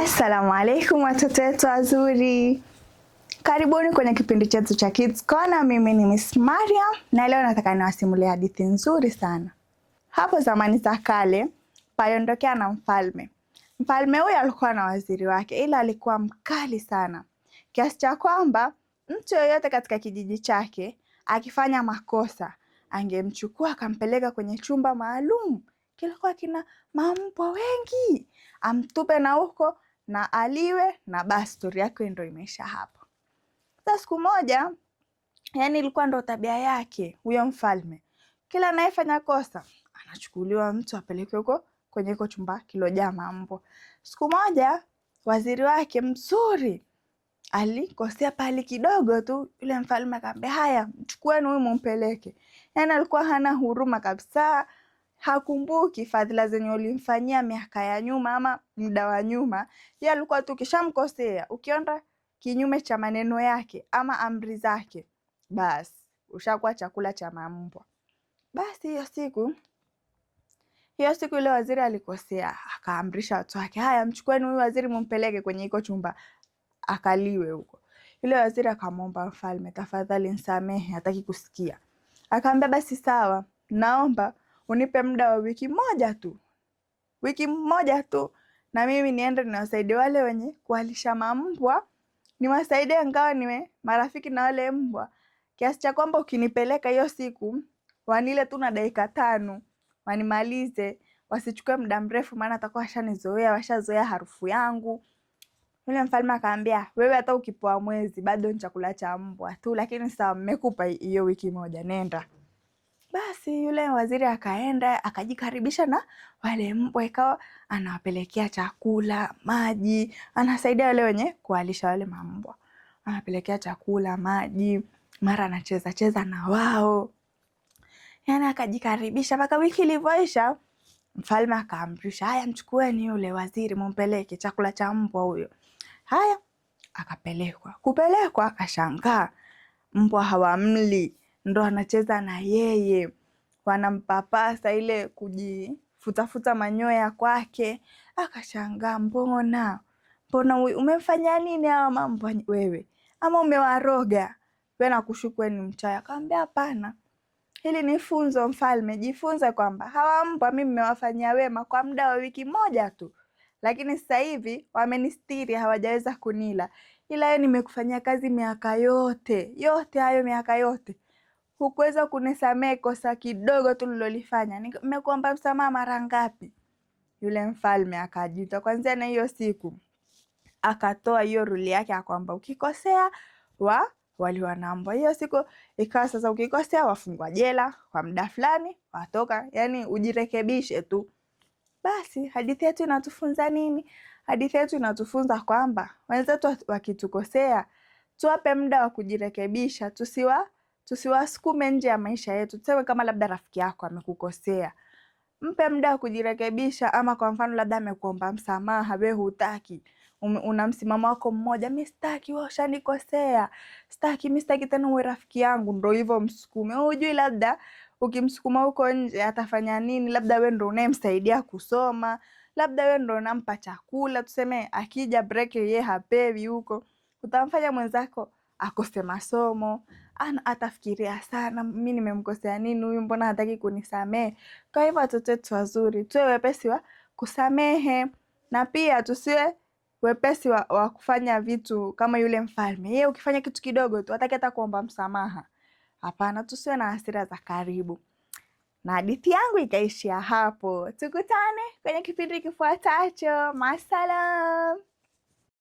Assalamu alaikum watoto wetu wazuri, karibuni kwenye kipindi chetu cha Kids Corner. Mimi ni Miss Mariam na leo nataka niwasimulie hadithi nzuri sana. Hapo zamani za kale paliondokea na mfalme. Mfalme huyo alikuwa na waziri wake, ila alikuwa mkali sana kiasi cha kwamba mtu yoyote katika kijiji chake akifanya makosa angemchukua akampeleka kwenye chumba maalum kilikuwa kina mambwa wengi, amtupe na huko na aliwe na basi stori yake ndio imeisha hapo. Sasa siku moja, yani ilikuwa ndo tabia yake huyo mfalme, kila anayefanya kosa anachukuliwa mtu apelekwe huko kwenye hiko chumba kilojaa mambwa. Siku moja waziri wake mzuri alikosea pali kidogo tu, yule mfalme akamwambia, haya mchukueni huyu mumpeleke. Yani alikuwa hana huruma kabisa, hakumbuki fadhila zenye ulimfanyia miaka ya nyuma ama muda wa nyuma. Yeye alikuwa tu kishamkosea, ukionda kinyume cha maneno yake ama amri zake, basi ushakuwa chakula cha mambwa. Basi hiyo siku ile waziri alikosea, akaamrisha watu wake, haya mchukueni huyu waziri mumpeleke kwenye hiko chumba akaliwe huko. Yule waziri akamwomba mfalme, tafadhali nisamehe, hataki kusikia. Akamwambia basi sawa, naomba unipe muda wa wiki moja tu na mimi niende niwasaidie wale wenye kuwalisha mambwa, niwasaidie ngawa niwe marafiki na wale mbwa, kiasi cha kwamba ukinipeleka hiyo siku wanile tu na dakika 5 wanimalize, wasichukue muda mrefu, maana atakuwa washazoea harufu yangu. Yule mfalme akaambia, wewe hata ukipoa mwezi bado ni chakula cha mbwa tu, lakini sawa, mmekupa hiyo wiki moja, nenda. Basi yule waziri akaenda akajikaribisha na wale mbwa, ikawa anawapelekea chakula, maji, anasaidia wale wenye kuwalisha wale mambwa, anapelekea chakula, maji, mara anacheza na wao. Yani akajikaribisha mpaka wiki ilivyoisha. Mfalme akaamrisha, haya mchukueni yule waziri mumpeleke chakula cha mbwa huyo. Haya, kupelekwa akashangaa mbwa hawamli, ndo anacheza na yeye, wanampapasa ile kujifutafuta manyoya kwake. Akashangaa, mbona umemfanya nini hawa mambwa wewe, ama umewaroga? Wewe nakushuku ni mchawi. Akamwambia hapana, hili ni funzo mfalme, jifunze kwamba hawa mbwa mimi nimewafanyia wema kwa muda wa wiki moja tu, lakini sasa hivi wamenistiri, hawajaweza kunila. Ila yeye nimekufanyia kazi miaka yote hayo miaka yote, hukuweza kunisamehe kosa kidogo tu nilolifanya. Nimekuomba msamaha mara ngapi? Yule mfalme akajuta. Kwanza na hiyo siku akatoa hiyo ruli yake, akwamba ukikosea waliwa na mbwa. Hiyo siku ikawa sasa ukikosea wafungwa jela kwa muda fulani, watoka, yani ujirekebishe tu. Basi hadithi yetu inatufunza nini? Hadithi yetu inatufunza kwamba wenzetu wakitukosea tuwape muda wa kujirekebisha, tusiwasukume nje ya maisha yetu. Tuseme kama labda rafiki yako amekukosea, mpe muda wa kujirekebisha. Ama kwa mfano labda amekuomba msamaha, wewe hutaki, una msimamo wako mmoja, mimi sitaki, wewe ushanikosea, mimi sitaki tena uwe rafiki yangu, ndio hivyo msukume. Hujui labda ukimsukuma huko nje atafanya nini? Labda wewe ndio unayemsaidia kusoma, labda wewe ndio unampa chakula, tuseme akija break yeye hapewi huko, utamfanya mwenzako akose masomo. Atafikiria sana, mimi nimemkosea nini huyu, mbona hataki kunisamehe? Kwa hivyo watoto wetu wazuri, tuwe wepesi wa kusamehe, na pia tusiwe wepesi wa kufanya vitu kama yule mfalme. Yeye ukifanya kitu kidogo tu hataki hata kuomba msamaha. Hapana, tusiwe na hasira za karibu. Na hadithi yangu ikaishia hapo. Tukutane kwenye kipindi kifuatacho. Masalam.